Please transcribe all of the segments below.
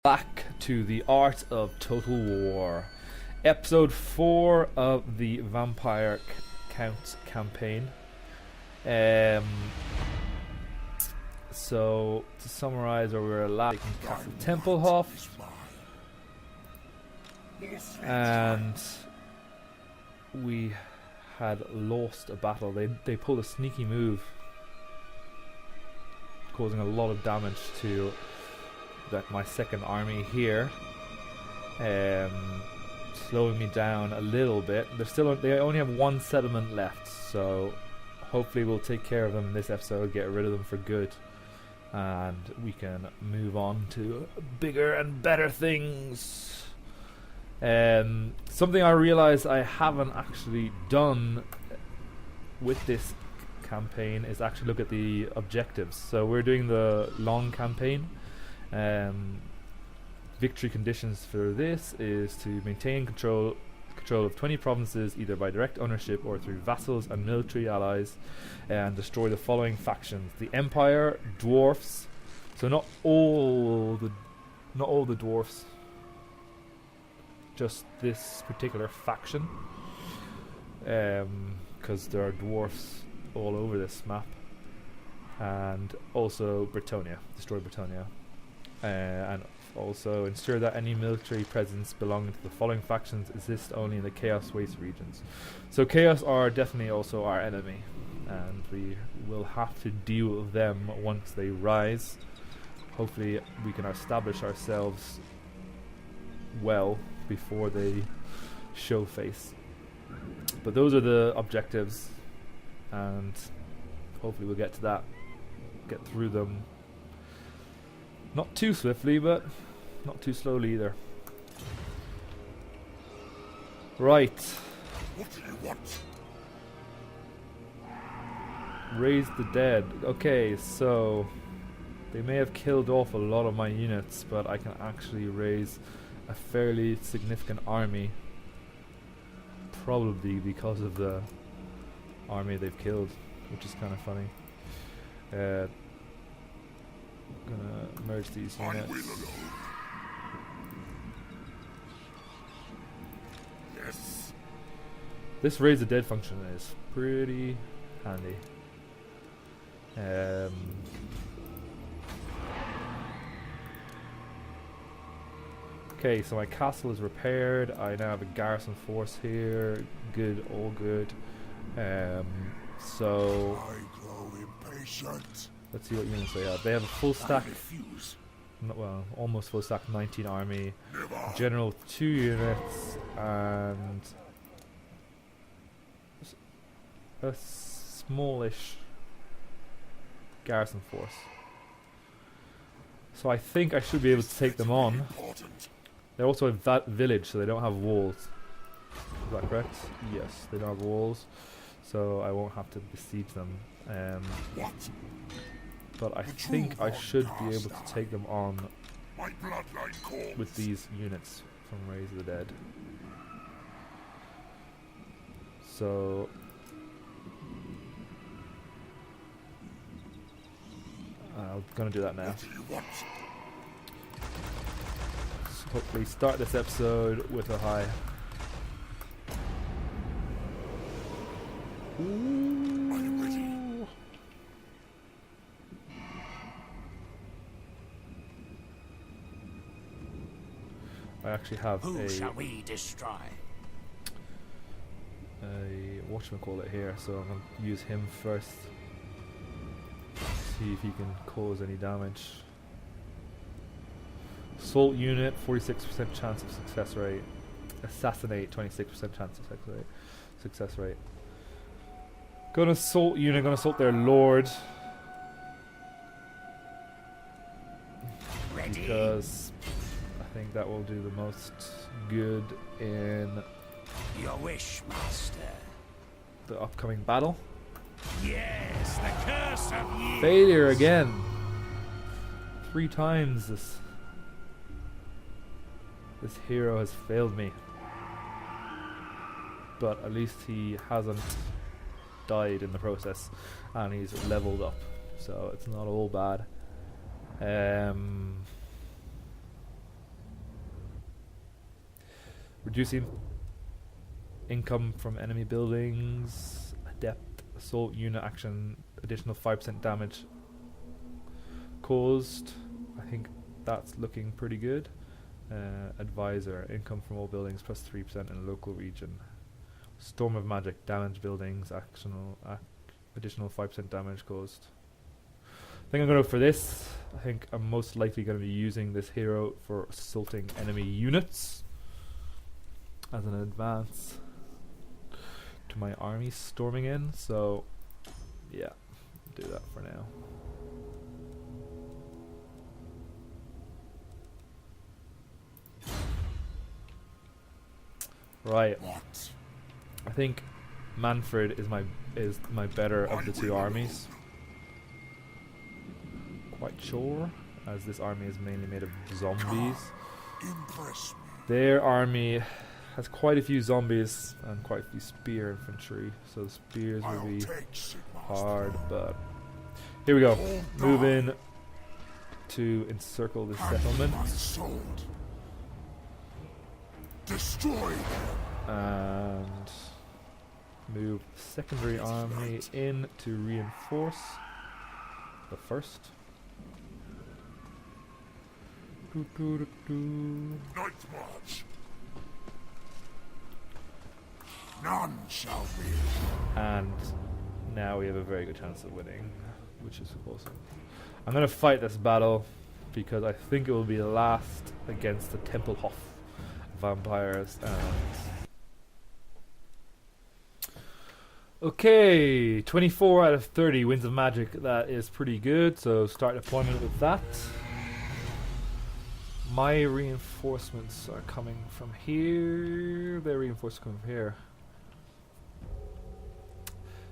Back to the Art of Total War, episode 4 of the Vampire Count campaign. So to summarize, where we were last in Castle Templehof, and we had lost a battle. They pulled a sneaky move, causing a lot of damage to my second army here, slowing me down a little bit. They only have one settlement left, so hopefully we'll take care of them in this episode, get rid of them for good, and we can move on to bigger and better things. Something I realized I haven't actually done with this campaign is actually look at the objectives. So we're doing the long campaign. Victory conditions for this is to maintain control of 20 provinces, either by direct ownership or through vassals and military allies, and destroy the following factions: the Empire, dwarfs. So not all the dwarfs, just this particular faction, because there are dwarfs all over this map. And also Britannia, destroy Britannia. And also ensure that any military presence belonging to the following factions exist only in the Chaos Waste regions. So Chaos are definitely also our enemy, and we will have to deal with them once they rise. Hopefully we can establish ourselves well before they show face. But those are the objectives, and hopefully we'll get to that, get through them. Not too swiftly, but not too slowly either. Right. What do you want? Raise the dead. Okay, so they may have killed off a lot of my units, but I can actually raise a fairly significant army. Probably because of the army they've killed, which is kind of funny. Gonna merge these units. Yes. This raise the dead function is pretty handy. Okay, so my castle is repaired. I now have a garrison force here. Good, all good. So I grow impatient. let's see what units they have. They have a full stack, well, almost full stack 19 army, general 2 units, and a smallish garrison force. So I think I should be able to take them on. They're also a village, so they don't have walls. Is that correct? Yes, they don't have walls, so I won't have to besiege them. But I think I should be able to take them on with these units from Raise the Dead. So I'm gonna do that now. So hopefully start this episode with a high. I'm ready. I actually have Who shall we destroy? a whatchamacallit here, so I'm going to use him first. See if he can cause any damage. Assault unit, 46% chance of success rate. Assassinate, 26% chance of success rate. Gonna assault unit, gonna assault their lord. Ready? Because I think that will do the most good in Your wish, master. the upcoming battle. Yes, the curse of years. Failure again. 3 times this hero has failed me. But at least he hasn't died in the process, and he's leveled up, so it's not all bad. Reducing income from enemy buildings. Adept assault unit action. Additional 5% damage caused. I think that's looking pretty good. Advisor. Income from all buildings plus 3% in a local region. Storm of magic. Damage buildings. Additional 5% damage caused. I think I'm going to go for this. I think I'm most likely going to be using this hero for assaulting enemy units as an advance to my army storming in. So, yeah, do that for now. Right. What? I think Manfred is my better of the two armies. Quite sure, as this army is mainly made of zombies. Impress me. Their army has quite a few zombies and quite a few spear infantry, so the spears will be hard, but here we go. Move in to encircle this settlement. My sword. Destroy. And move secondary army in to reinforce the first. Night march. None shall be. And now we have a very good chance of winning, which is awesome. I'm going to fight this battle because I think it will be the last against the Templehof vampires. And okay, 24 out of 30 winds of magic. That is pretty good. So start deployment with that. My reinforcements are coming from here. Their reinforcements come from here.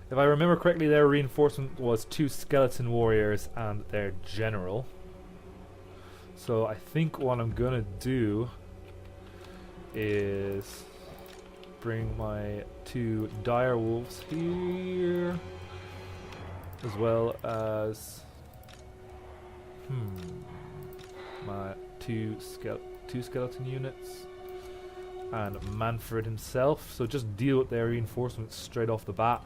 If I remember correctly, their reinforcement was 2 skeleton warriors and their general. So I think what I'm gonna do is bring my 2 dire wolves here, as well as my two skeleton units and Manfred himself. So just deal with their reinforcements straight off the bat.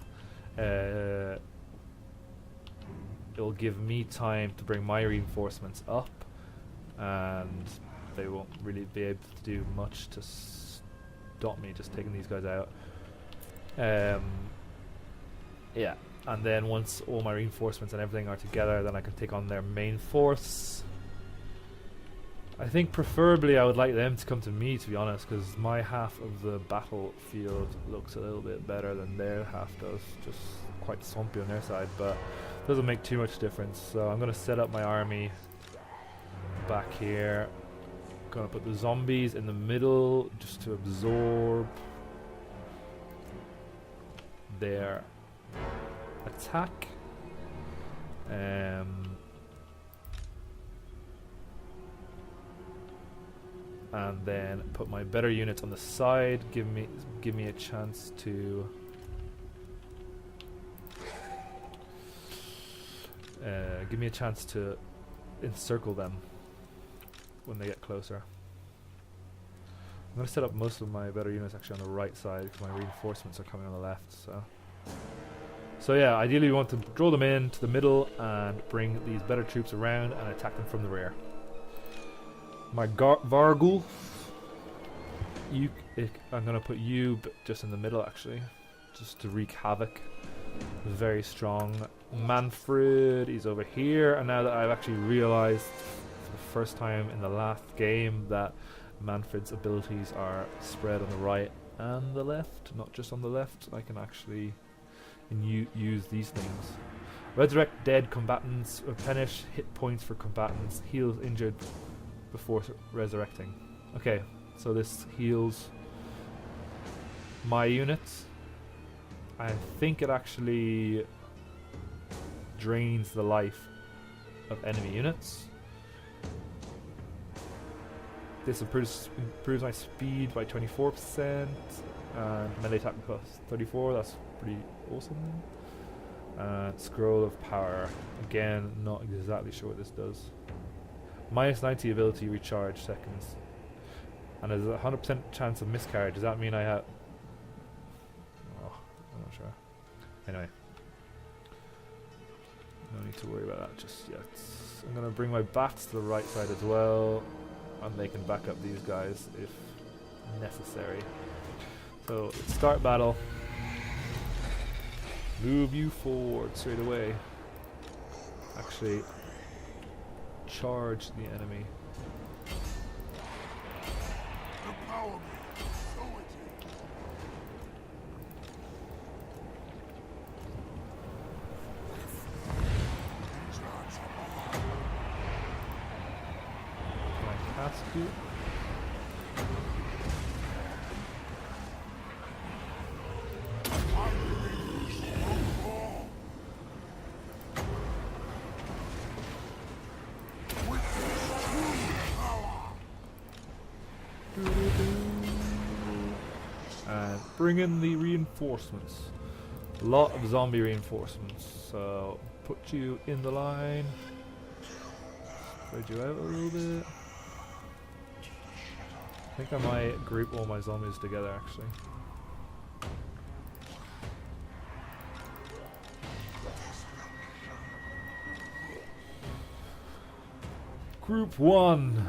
It'll give me time to bring my reinforcements up, and they won't really be able to do much to stop me just taking these guys out. Yeah, and then once all my reinforcements and everything are together, then I can take on their main force. I think preferably I would like them to come to me, to be honest, because my half of the battlefield looks a little bit better than their half does. Just quite swampy on their side, but doesn't make too much difference. So I'm going to set up my army back here. Going to put the zombies in the middle just to absorb their attack. And then put my better units on the side. Give me a chance to encircle them when they get closer. I'm going to set up most of my better units actually on the right side because my reinforcements are coming on the left. So yeah, ideally we want to draw them in to the middle and bring these better troops around and attack them from the rear. My Vargul, I'm going to put you just in the middle actually, just to wreak havoc. Very strong. Manfred, he's over here, and now that I've actually realized for the first time in the last game that Manfred's abilities are spread on the right and the left, not just on the left, I can actually use these things. Resurrect dead combatants, replenish hit points for combatants, heals injured before resurrecting. Okay, so this heals my units. I think it actually drains the life of enemy units. This improves my speed by 24% and melee attack plus 34. That's pretty awesome. Scroll of power. Again, not exactly sure what this does. Minus 90 ability recharge seconds. And there's a 100% chance of miscarriage. Does that mean I have... Oh, I'm not sure. Anyway. No need to worry about that just yet. I'm going to bring my bats to the right side as well. And they can back up these guys if necessary. So, let's start battle. Move you forward straight away. Actually, charge the enemy. Empower me. So it is. These lads are mine. Can I cast you? And bring in the reinforcements. A lot of zombie reinforcements. So put you in the line. Spread you out a little bit. I think I might group all my zombies together actually. Group 1.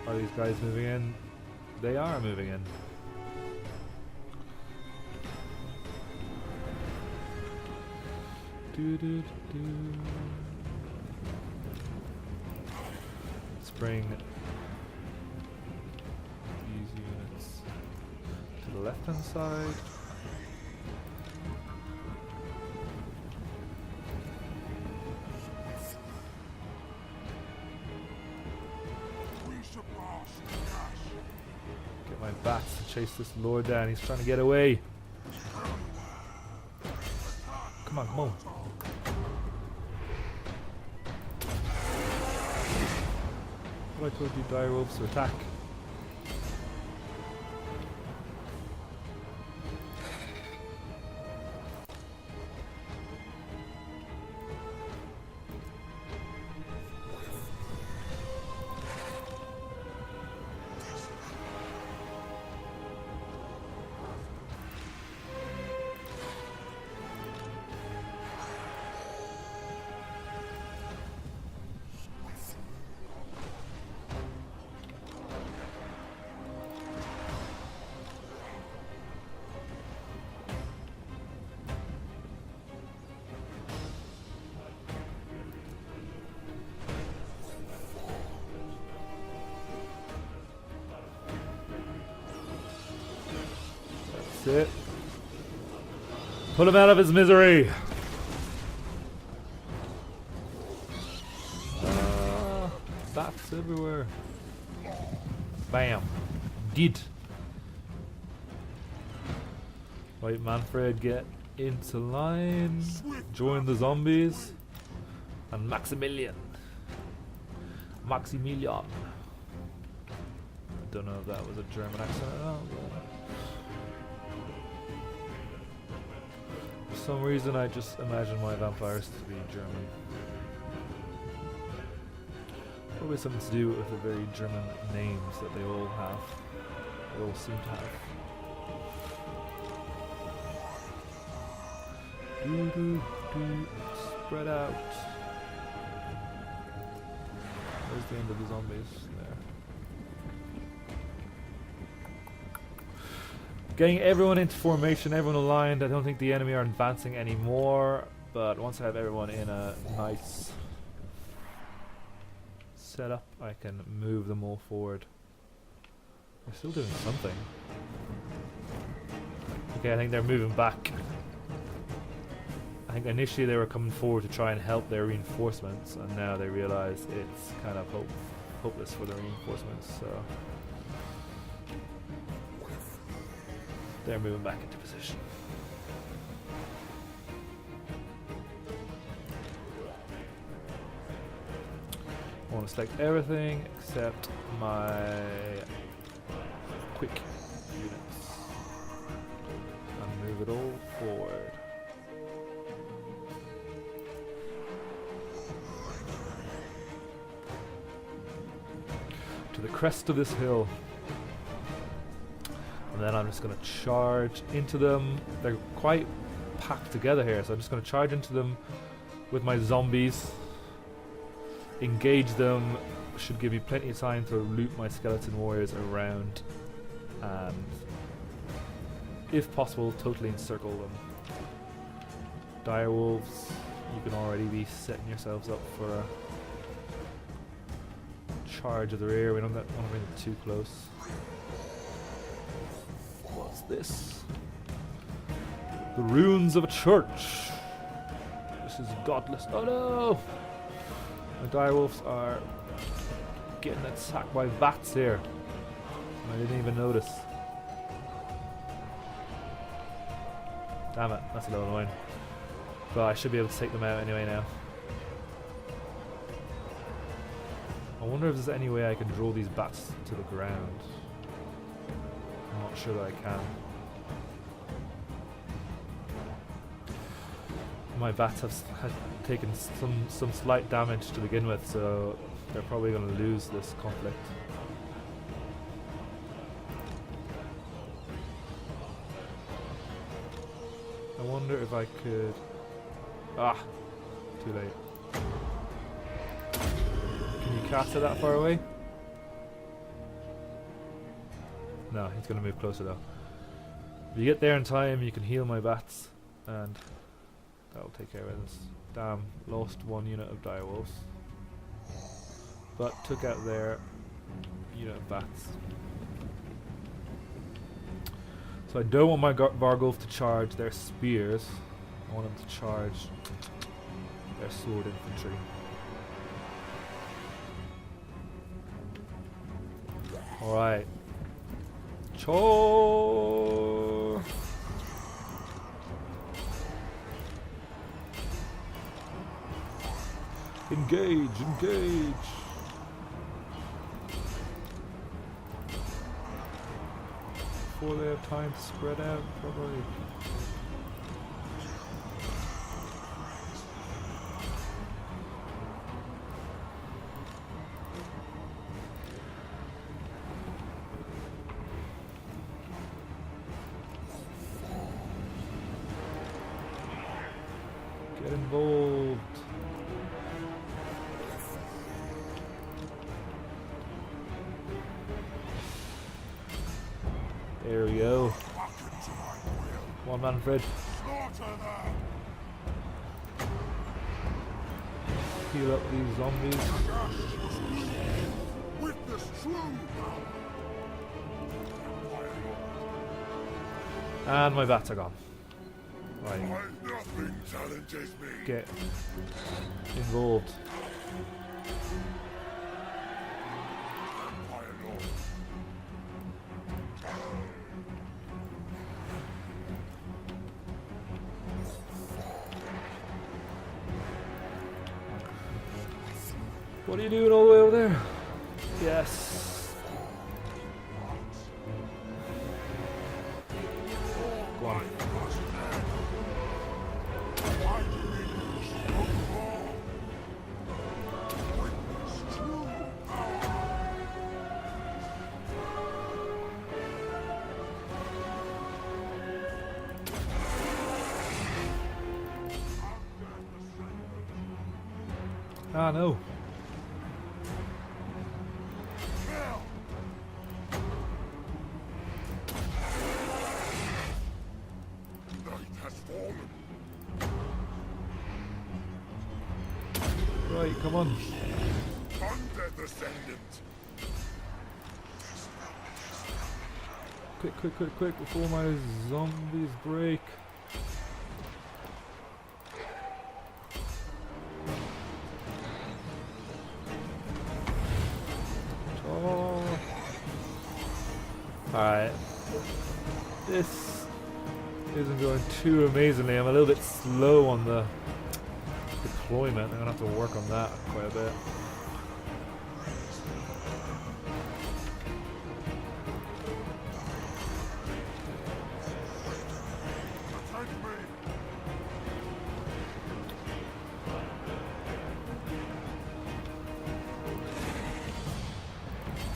Are these guys moving in? They are moving in. Let's bring these units to the left hand side. Get my bats to chase this lord down. He's trying to get away. Come on, come on. What I told you, dire wolves to attack. That's it. Put him out of his misery. Bats everywhere. Bam. Did. Right, Manfred, get into line. Join the zombies. And Maximilian. Maximilian. I don't know if that was a German accent or not. For some reason, I just imagine my vampires to be German. Probably something to do with the very German names that they all have. They all seem to have. Spread out. There's the end of the zombies there. Getting everyone into formation, everyone aligned. I don't think the enemy are advancing anymore, but once I have everyone in a nice setup, I can move them all forward. They're still doing something. Okay, I think they're moving back. I think initially they were coming forward to try and help their reinforcements, and now they realize it's kind of hopeless for the reinforcements, so they're moving back into position. I want to select everything except my quick units and move it all forward. the crest of this hill. And then I'm just going to charge into them. They're quite packed together here, so I'm just going to charge into them with my zombies. Engage them. Should give me plenty of time to loot my skeleton warriors around. And, if possible, totally encircle them. Direwolves, you can already be setting yourselves up for a charge of the rear. We don't want to bring it too close. What's this? The ruins of a church. This is godless. Oh no! My direwolves are getting attacked by bats here. I didn't even notice. Damn it, that's a little annoying. But I should be able to take them out anyway now. I wonder if there's any way I can draw these bats to the ground. I'm not sure that I can. My bats have taken some slight damage to begin with, so they're probably going to lose this conflict. I wonder if I could... Ah! Too late. Can you cast it that far away? No, he's going to move closer though. If you get there in time, you can heal my bats, and that'll take care of this. Damn, lost one unit of direwolves. But took out their unit of bats. So I don't want my Vargulf to charge their spears. I want them to charge their sword infantry. Alright. Chore! Engage, engage! Before they have time to spread out, probably. Get involved. There we go. One man, Fred. Heal up these zombies. Witness true. And my bats are gone. Right. Nothing challenges me. Get involved. What are you doing all the way over there? Yes. Go on. Ah, no. Right, come on. Quick, quick, quick, quick, before my zombies break. Oh. Alright. This isn't going too amazingly. I'm a little bit slow on the deployment. I'm gonna have to work on that quite a bit.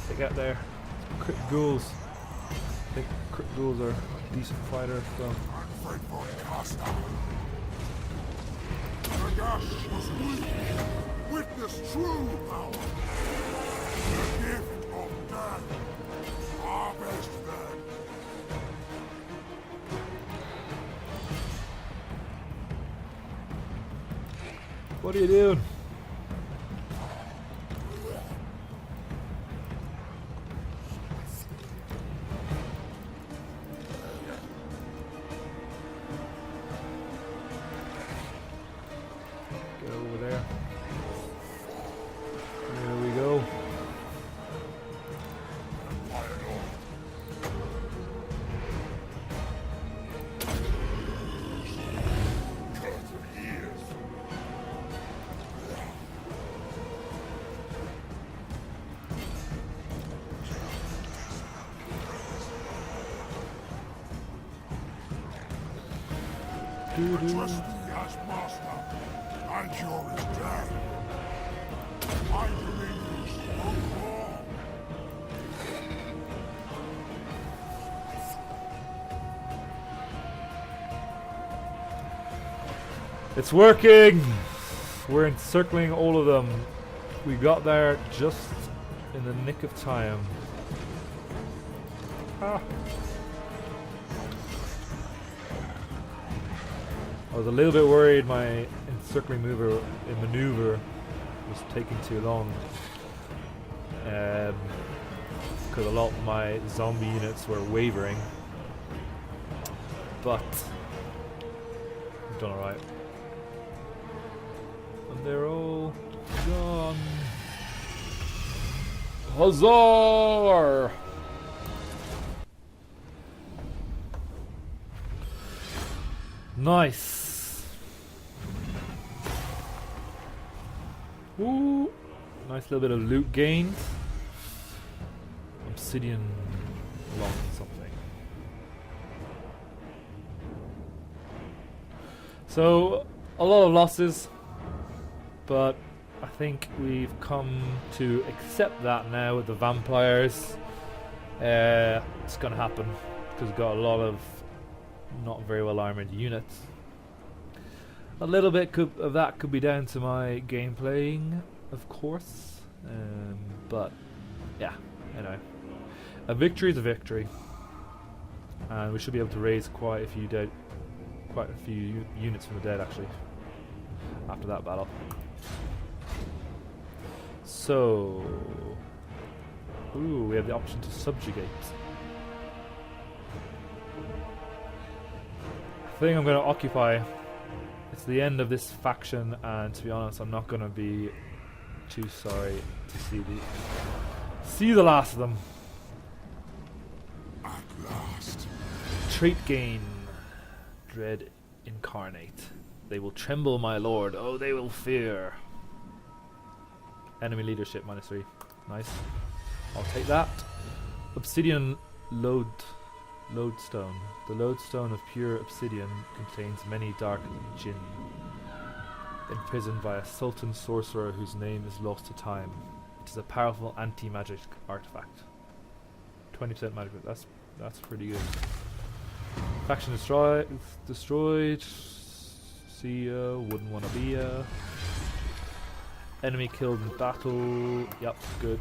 Take out there. Crit ghouls. I think crit ghouls are a decent fighter, so. Faithful caster. The gash was weak. Witness true power. The gift of death. Harvest then. What are you doing? Get over there. There we go. Trust me as master, and you're his dad. My dominions are wrong. It's working! We're encircling all of them. We got there just in the nick of time. Ah. I was a little bit worried my encircling maneuver was taking too long. Because a lot of my zombie units were wavering. But I've done alright. And they're all gone. Huzzah! Nice. Woo! Nice little bit of loot gained. Obsidian long something. So a lot of losses, but I think we've come to accept that now with the vampires. It's gonna happen because we've got a lot of not very well armored units. A little bit of that could be down to my game playing, of course, but yeah, anyway, a victory is a victory, and we should be able to raise quite a few units from the dead actually after that battle. So, ooh, we have the option to subjugate. I think I'm going to occupy. It's the end of this faction, and to be honest, I'm not going to be too sorry to see the last of them. At last. Trait gain. Dread incarnate. They will tremble, my lord. Oh, they will fear. Enemy leadership -3. Nice. I'll take that. Obsidian lodestone. The lodestone of pure obsidian contains many dark jinn, imprisoned by a sultan sorcerer whose name is lost to time. It is a powerful anti-magic artifact. 20% magic. That's pretty good. Faction destroyed. See ya. Wouldn't want to be ya. Enemy killed in battle. Yep. Good.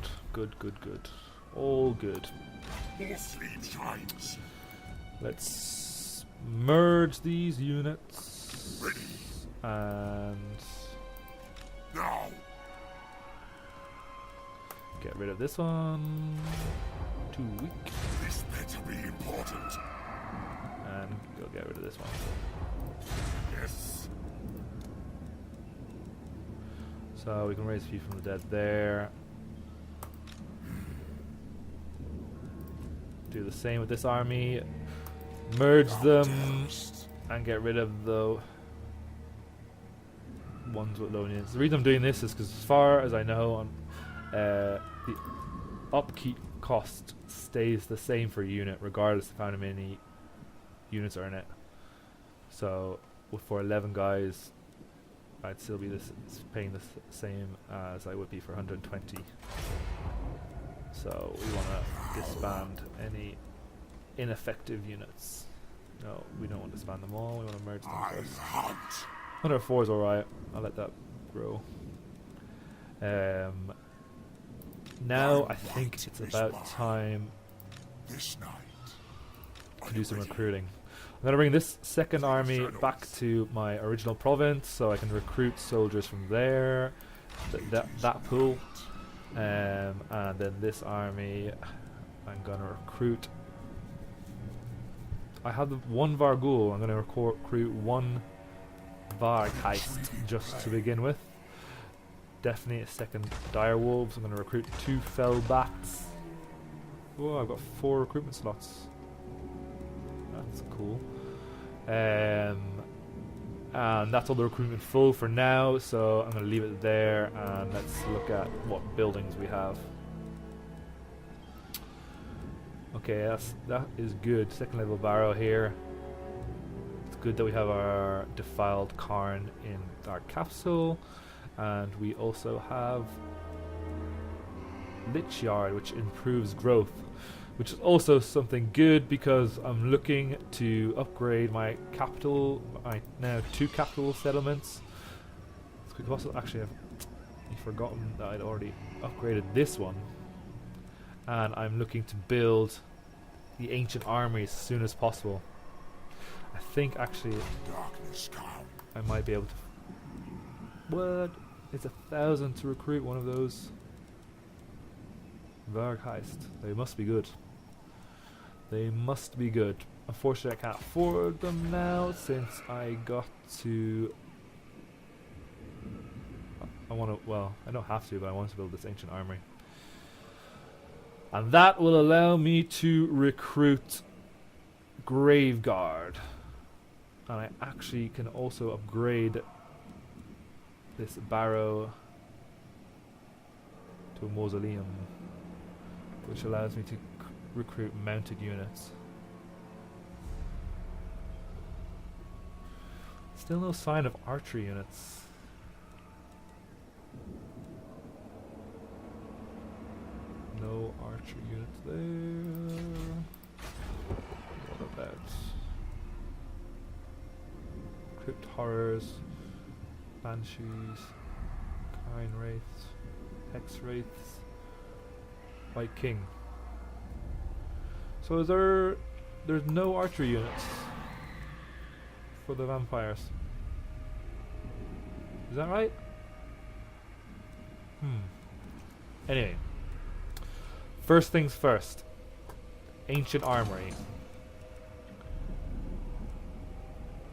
All good. More sleep shines. Let's merge these units. Ready. And Now. get rid of this one. Too weak. This better be important. And go get rid of this one. Yes. So we can raise a few from the dead there. Do the same with this army. Merge them and get rid of the ones with low units. The reason I'm doing this is because, as far as I know, the upkeep cost stays the same for a unit regardless of how many units are in it. So for 11 guys, I'd still be paying the same as I would be for 120. So we want to disband any ineffective units. No, we don't want to disband them all. We want to merge them I first. hunt. 104 is alright. I'll let that grow. Now I think it's about time This night. to do some recruiting. I'm going to bring this second army back to my original province so I can recruit soldiers from there, that pool. And then this army, I'm going to recruit. I have the one Vargul. I'm going to recruit one Vargheist just to begin with. Definitely a second Dire Wolves. I'm going to recruit 2 Fell Bats. Oh, I've got 4 recruitment slots. That's cool. And that's all the recruitment full for now, so I'm going to leave it there and let's look at what buildings we have. Okay, that is good. Second level barrow here. It's good that we have our defiled Karn in our capsule, and we also have Lich Yard, which improves growth, which is also something good because I'm looking to upgrade my capital. I now have 2 capital settlements. Actually, I've forgotten that I'd already upgraded this one, and I'm looking to build the ancient army as soon as possible. I think actually Darkness come. I might be able to. What? It's 1,000 to recruit one of those. Vargheist. They must be good. They must be good. Unfortunately, I can't afford them now since I got to. I want to. Well, I don't have to, but I want to build this ancient army. And that will allow me to recruit Graveguard. And I actually can also upgrade this barrow to a mausoleum, which allows me to recruit mounted units. Still no sign of archery units. No archery units there. What about Crypt Horrors, Banshees, Kine Wraiths, Hex Wraiths, White King. So there's no archery units for the vampires. Is that right? Anyway. First things first. Ancient Armory.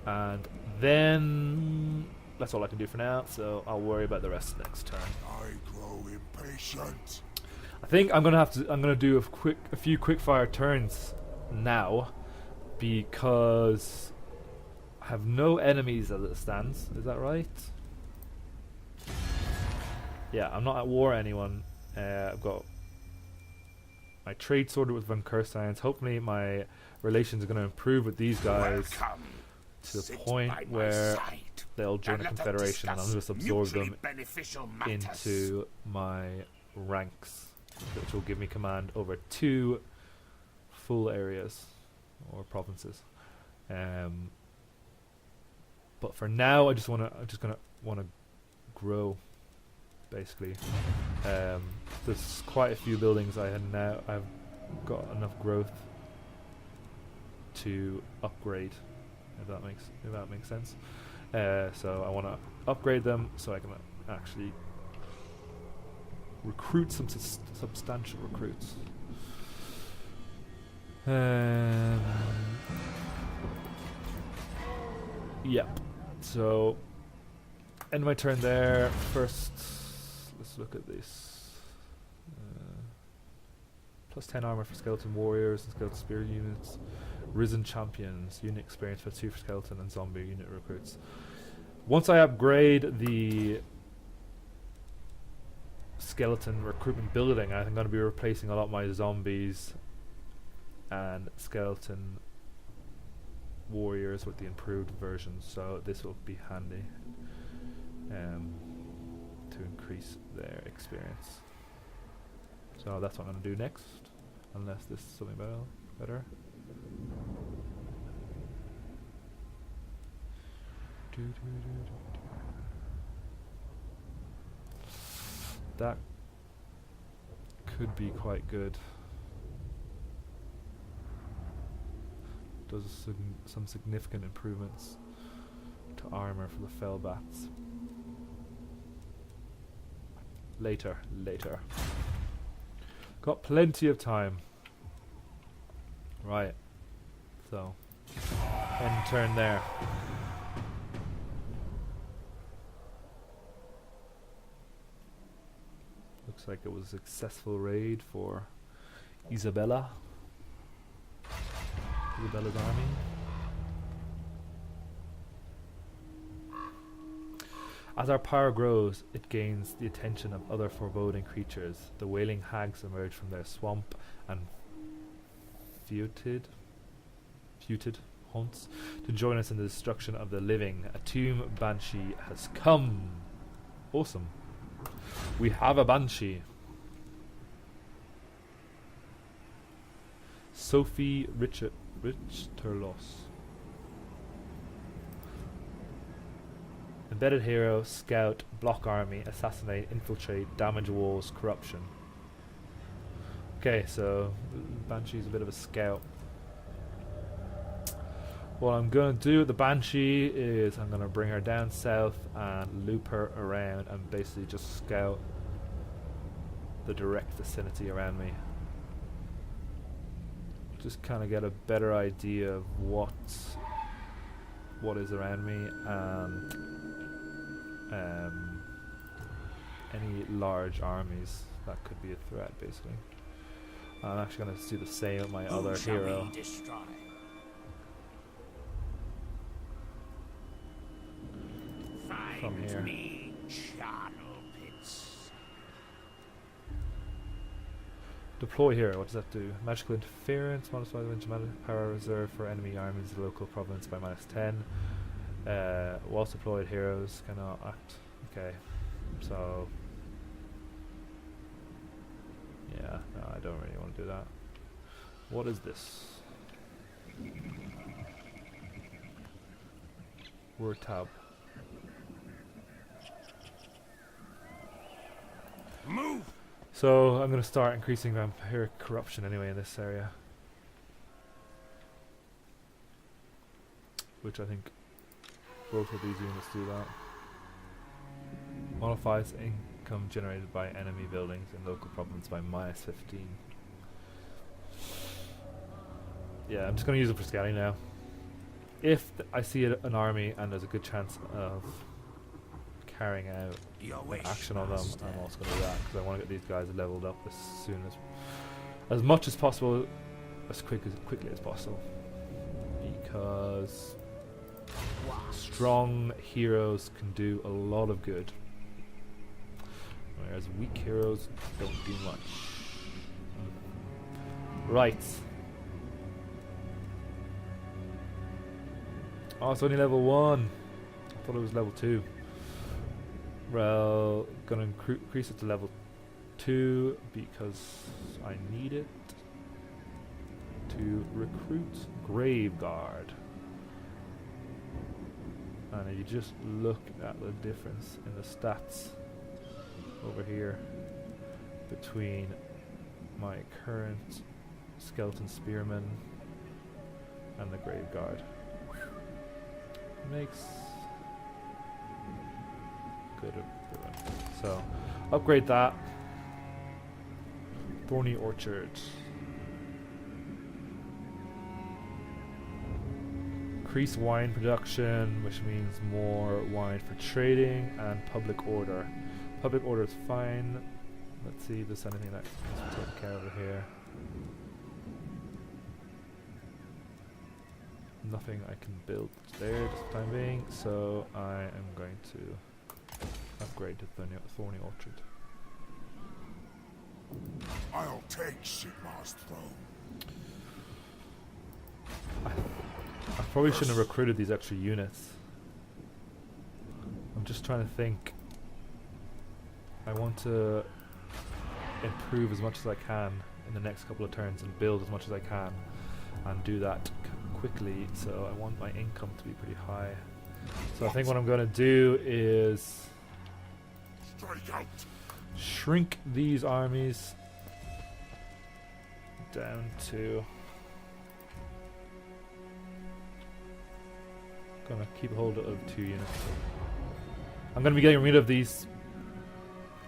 And then that's all I can do for now, so I'll worry about the rest next turn. I grow impatient. I think I'm gonna do a few quick fire turns now because I have no enemies as it stands. Is that right? Yeah, I'm not at war with anyone. I've got my trade sorted with Van Kursines. Hopefully my relations are going to improve with these guys to the point where they'll join a confederation and I'll just absorb them into my ranks, which will give me command over 2 full areas or provinces. But for now, I'm just gonna grow. Basically, there's quite a few buildings I had now. I've got enough growth to upgrade, if that makes sense. So I want to upgrade them so I can actually recruit some substantial recruits. Yep. So end my turn there. First, let's look at this. Plus 10 armor for skeleton warriors and skeleton spear units. Risen champions, unit experience for 2 for skeleton and zombie unit recruits. Once I upgrade the skeleton recruitment building, I'm going to be replacing a lot of my zombies and skeleton warriors with the improved version, so this will be handy to increase their experience. So that's what I'm gonna do next, unless this is something better. That could be quite good. Does some significant improvements to armor for the fell bats. Later. Got plenty of time. Right. So, end turn there. Looks like it was a successful raid for Isabella's army. As our power grows, it gains the attention of other foreboding creatures. The wailing hags emerge from their swamp and feuted haunts to join us in the destruction of the living. A tomb banshee has come. Awesome. We have a banshee. Sophie Richterlos. Embedded hero, scout, block army, assassinate, infiltrate, damage walls, corruption. Okay, so Banshee's a bit of a scout. What I'm going to do with the Banshee is I'm going to bring her down south and loop her around and basically just scout the direct vicinity around me. Just kind of get a better idea of what is around me and any large armies that could be a threat, basically. I'm actually going to do the same with my other hero. From here. Deploy here. What does that do? Magical interference. Modify the magic power reserve for enemy armies in the local province by -10. Whilst deployed, heroes cannot act. Okay, so yeah, no, I don't really want to do that. What is this? Word tab. Move. So I'm going to start increasing vampiric corruption anyway in this area, which I think both of these units do that. Modifies income generated by enemy buildings in local province by -15. Yeah, I'm just going to use it for scouting now. If I see an army and there's a good chance of carrying out an action on them, I'm also going to do that because I want to get these guys leveled up as much as possible, as quickly as possible, because strong heroes can do a lot of good, whereas weak heroes don't do much. Right. Oh, it's only level 1. I thought it was level 2. Well, gonna increase it to level 2 because I need it to recruit Grave Guard. And if you just look at the difference in the stats over here between my current Skeleton Spearman and the Grave Guard, makes good improvement. So upgrade that. Thorny Orchard. Increase wine production, which means more wine for trading, and public order. Public order is fine. Let's see if there's anything that can take care of it here. Nothing I can build there just for the time being, so I am going to upgrade to Thorny Orchard. I'll take Sigmar's throne. I probably shouldn't have recruited these extra units. I'm just trying to think. I want to improve as much as I can in the next couple of turns and build as much as I can and do that quickly. So I want my income to be pretty high. So I think what I'm going to do is Strike out. shrink these armies down to... Gonna keep a hold of 2 units. I'm gonna be getting rid of these,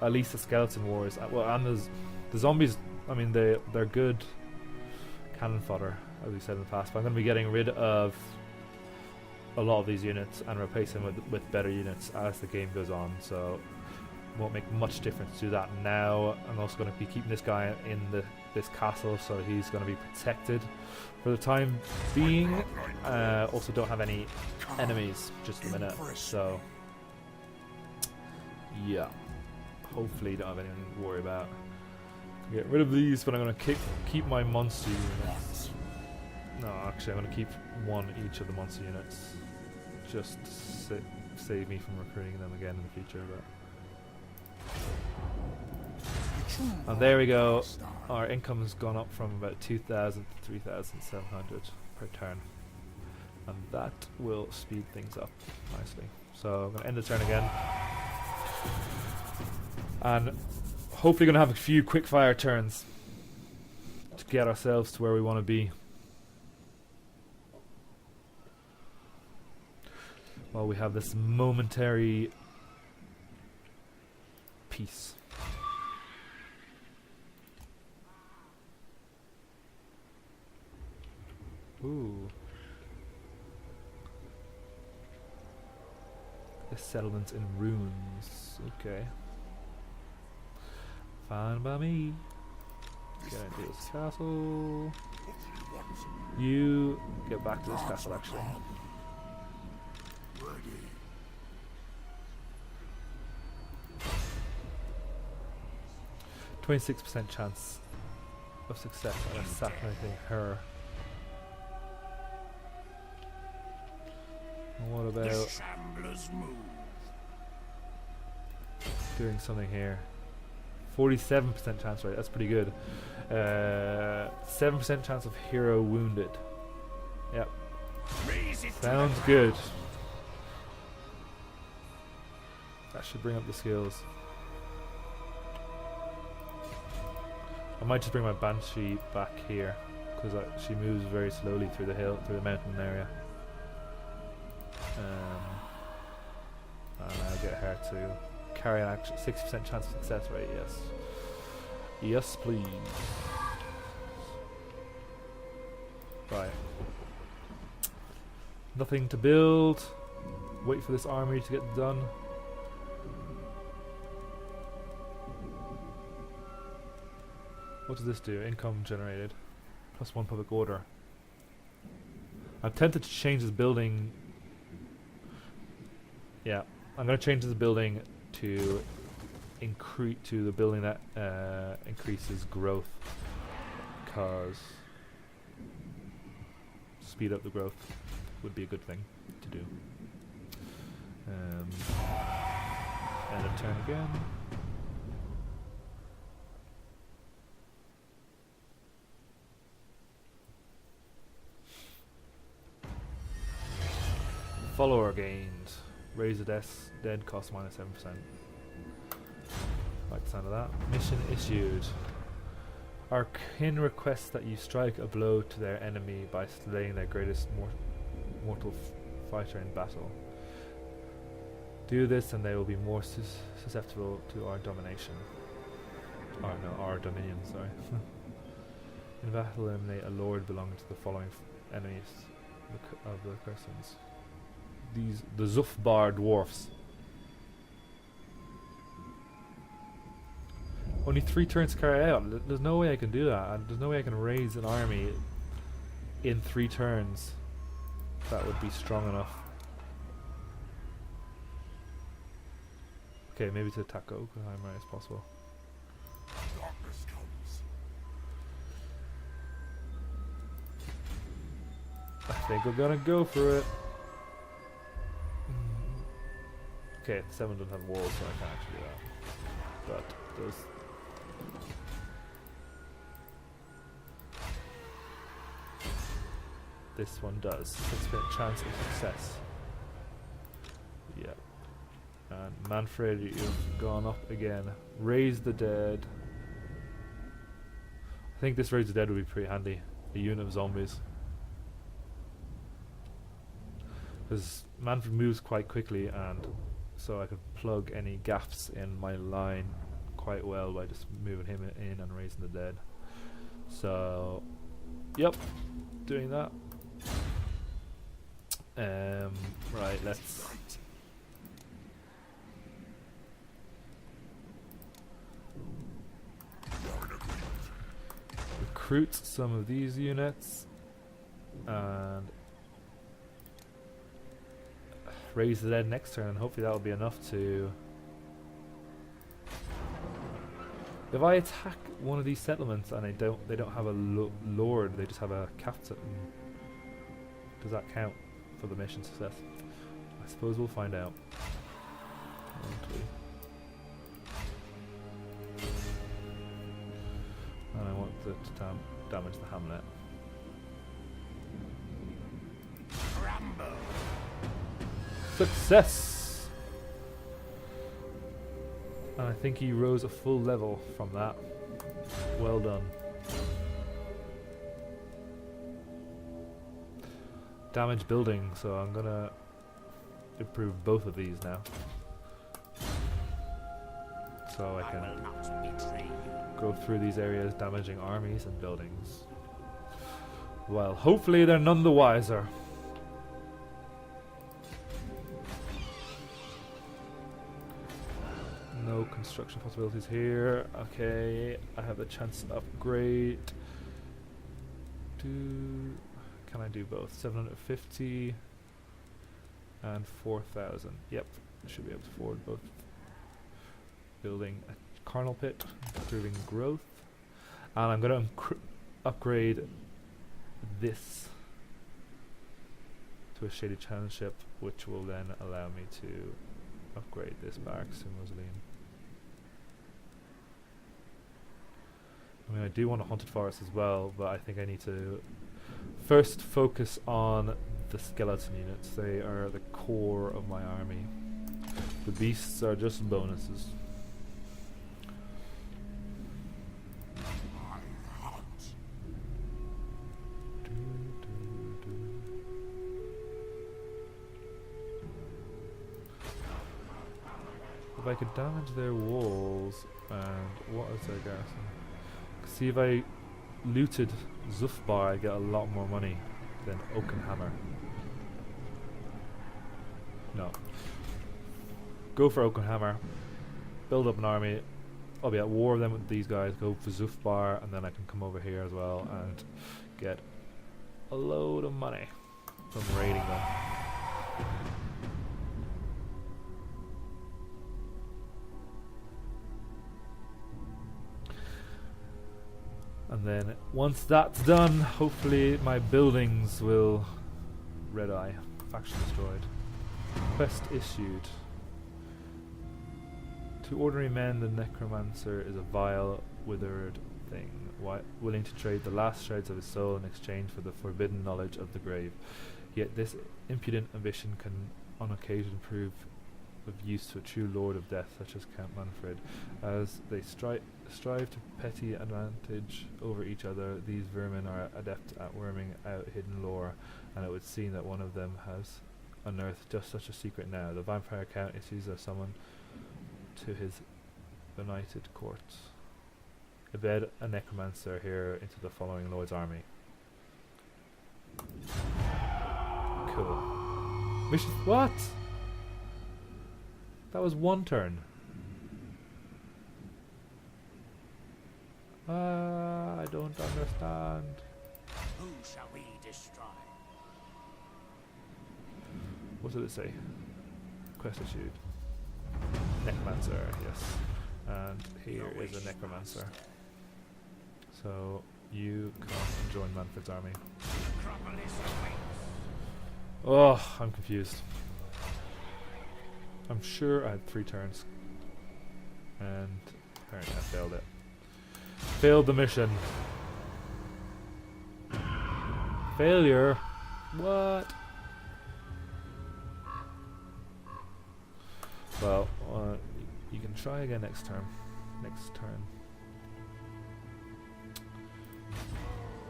at least the skeleton wars. Well, and the zombies. I mean, they're good cannon fodder, as we said in the past. But I'm gonna be getting rid of a lot of these units and replace them with better units as the game goes on. So it won't make much difference to that now. I'm also gonna be keeping this guy in this castle, so he's gonna be protected for the time being. Also don't have any enemies just a minute, so yeah, hopefully don't have anything to worry about. Get rid of these, but I'm going to keep my monster units. No, actually I'm going to keep one each of the monster units, just to save me from recruiting them again in the future. But and there we go, our income has gone up from about 2,000 to 3,700 per turn. And that will speed things up nicely. So I'm going to end the turn again. And hopefully going to have a few quick fire turns to get ourselves to where we want to be. While we have this momentary peace. Ooh. The settlements in ruins. Okay. Fine by me. Get into this castle. You get back to this castle, actually. 26% chance of success on assassinating her. And what about doing something here? 47% chance rate, that's pretty good. 7% chance of hero wounded. Yep. Sounds good. That should bring up the skills. I might just bring my Banshee back here, because she moves very slowly through the hill, through the mountain area. And I'll get her to carry an action. 60% chance of success rate, yes. Yes, please. Right. Nothing to build. Wait for this army to get done. What does this do? Income generated. +1 public order. I'm tempted to change this building. Yeah, I'm going to change this building to increase to the building that increases growth, because speed up the growth would be a good thing to do. End of turn again. Follower gained. Raise the dead cost -7%. Like the sound of that. Mission issued. Our kin requests that you strike a blow to their enemy by slaying their greatest mortal fighter in battle. Do this and they will be more susceptible to our domination. Oh no, our dominion, sorry. In battle, eliminate a lord belonging to the following enemies of the persons. The Zufbar dwarfs. Only 3 turns to carry out. There's no way I can do that. And there's no way I can raise an army in 3 turns that would be strong enough. Okay, maybe to attack Oklahoma as possible. Darkness comes. I think we're gonna go for it. Okay, 7 doesn't have walls, so I can't actually do that. But those This one does. 6% chance of success. Yep. And Manfred, you've gone up again. Raise the dead. I think this raise the dead would be pretty handy. A unit of zombies. Because Manfred moves quite quickly, and so I could plug any gaps in my line quite well by just moving him in and raising the dead. So, yep, doing that. Right, let's recruit some of these units and raise the dead next turn, and hopefully that'll be enough to... If I attack one of these settlements and they don't have a lord, they just have a captain, does that count for the mission success? I suppose we'll find out. And I want to damage the hamlet. Rambo. Success! And I think he rose a full level from that. Well done. Damage building, so I'm gonna improve both of these now. So I can go through these areas damaging armies and buildings. Well, hopefully they're none the wiser. No construction possibilities here. Okay, I have the chance to upgrade. Can I do both? 750 and 4,000. Yep, I should be able to afford both. Building a carnal pit, improving growth, and I'm going to upgrade this to a shaded township, which will then allow me to upgrade this barracks in Rosaline. I mean, I do want a haunted forest as well, but I think I need to first focus on the skeleton units. They are the core of my army. The beasts are just bonuses. If I could damage their walls, and what is their garrison? See, if I looted Zufbar, I'd get a lot more money than Oakenhammer. No. Go for Oakenhammer, build up an army, I'll be at war then with these guys, go for Zufbar, and then I can come over here as well and get a load of money from raiding them. And then once that's done, hopefully my buildings will... Red Eye, faction destroyed. Quest issued. To ordinary men, the necromancer is a vile, withered thing, willing to trade the last shreds of his soul in exchange for the forbidden knowledge of the grave. Yet this impudent ambition can on occasion prove of use to a true lord of death such as Count Manfred. As they strive to petty advantage over each other, these vermin are adept at worming out hidden lore, and it would seem that one of them has unearthed just such a secret now. The vampire count issues a summon to his benighted courts. Embed a necromancer here into the following lord's army. Cool. Mission... What? That was one turn. I don't understand. Who shall we destroy? What did it say? Quest issued. Necromancer, yes. And here is a necromancer. So you come and join Manfred's army. Oh, I'm confused. I'm sure I had 3 turns. And apparently I failed it. Failed the mission. Failure. What? Well, you can try again next turn.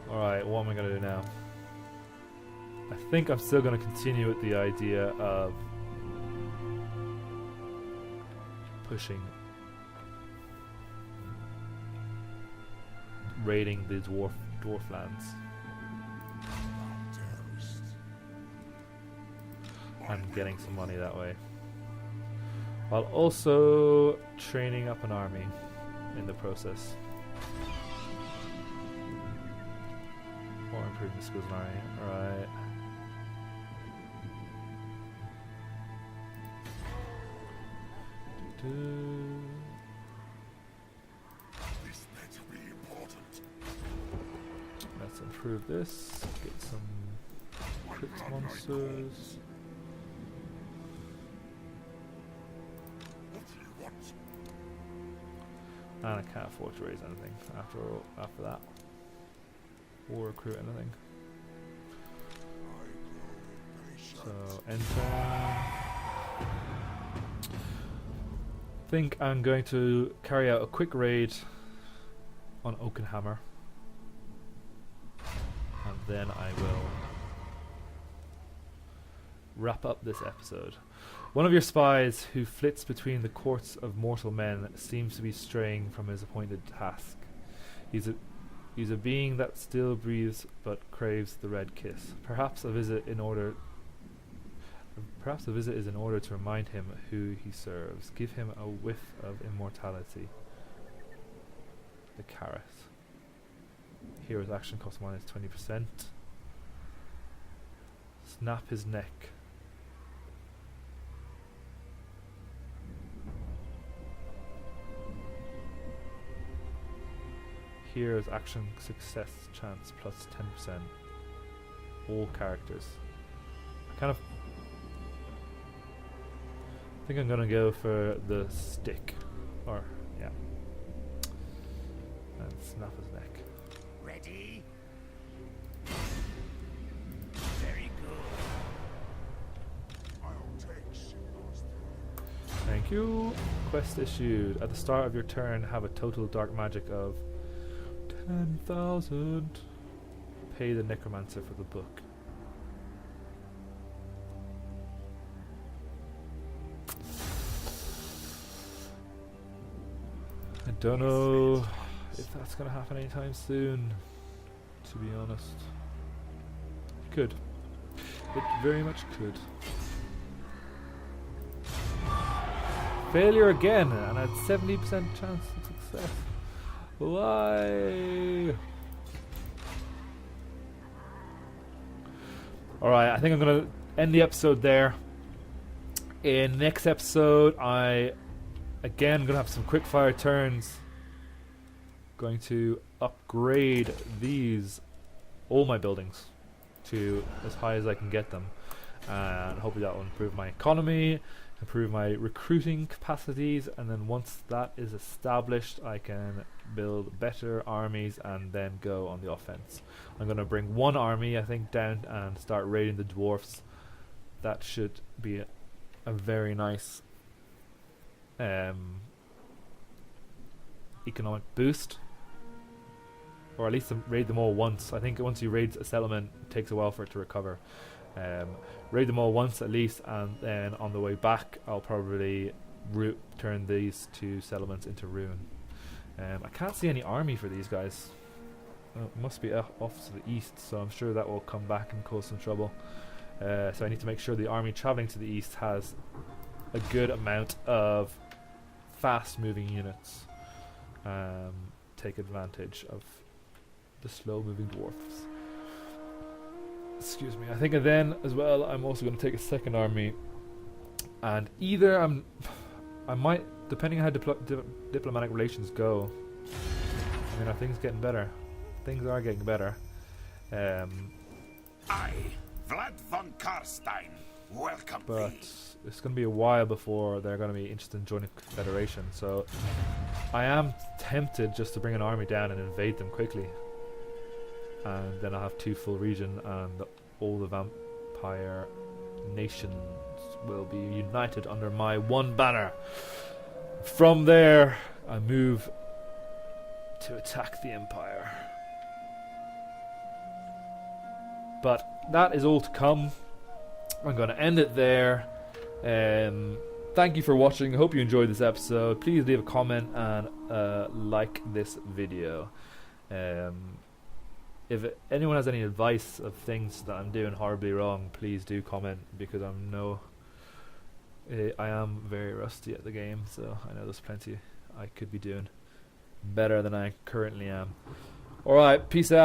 Alright, what am I going to do now? I think I'm still going to continue with the idea of pushing, raiding the dwarf lands, and getting some money that way, while also training up an army in the process. Or improving the skills in army. Alright. This better be important. Let's improve this. Get some crit monsters. What do you want? And I can't afford to raise anything after that. Or recruit anything. So enter. Think I'm going to carry out a quick raid on Oakenhammer, and then I will wrap up this episode. One of your spies who flits between the courts of mortal men seems to be straying from his appointed task. He's a being that still breathes but craves the red kiss. Perhaps a visit is in order to remind him who he serves. Give him a whiff of immortality. The carrot. Hero's action cost minus 20%. Snap his neck. Hero's action success chance plus 10%. All characters. I think I'm gonna go for the stick. Or, yeah. And snap his neck. Ready? Very good. I'll take signals. Thank you. Quest issued. At the start of your turn, have a total dark magic of 10,000. Pay the necromancer for the book. I don't know if that's gonna happen anytime soon, to be honest. Could. It very much could. Failure again, and at 70% chance of success. Why? Alright, I think I'm gonna end the episode there. In next episode, again gonna have some quick fire turns. Going to upgrade all my buildings to as high as I can get them, and hopefully that will improve my economy, improve my recruiting capacities, and then once that is established I can build better armies and then go on the offense. I'm going to bring one army I think down and start raiding the dwarfs. That should be a very nice economic boost, or at least raid them all once. I think once you raid a settlement it takes a while for it to recover. Raid them all once at least, and then on the way back I'll probably turn these two settlements into ruin. I can't see any army for these guys. It must be off to the east, so I'm sure that will come back and cause some trouble. So I need to make sure the army traveling to the east has a good amount of fast moving units. Take advantage of the slow moving dwarfs. Excuse me. I think then as well I'm also going to take a second army, and either I might, depending on how diplomatic relations go. I mean, are things getting better? Things are getting better. I, Vlad von Karstein, welcome But thee. it's going to be a while before they're going to be interested in joining Confederation. So I am tempted just to bring an army down and invade them quickly, and then I'll have two full region, and all the vampire nations will be united under my one banner. From there, I move to attack the Empire. But that is all to come. I'm going to end it there. Thank you for watching. I hope you enjoyed this episode. Please leave a comment and like this video. If anyone has any advice of things that I'm doing horribly wrong, please do comment, because I am very rusty at the game, so I know there's plenty I could be doing better than I currently am. Alright, peace out.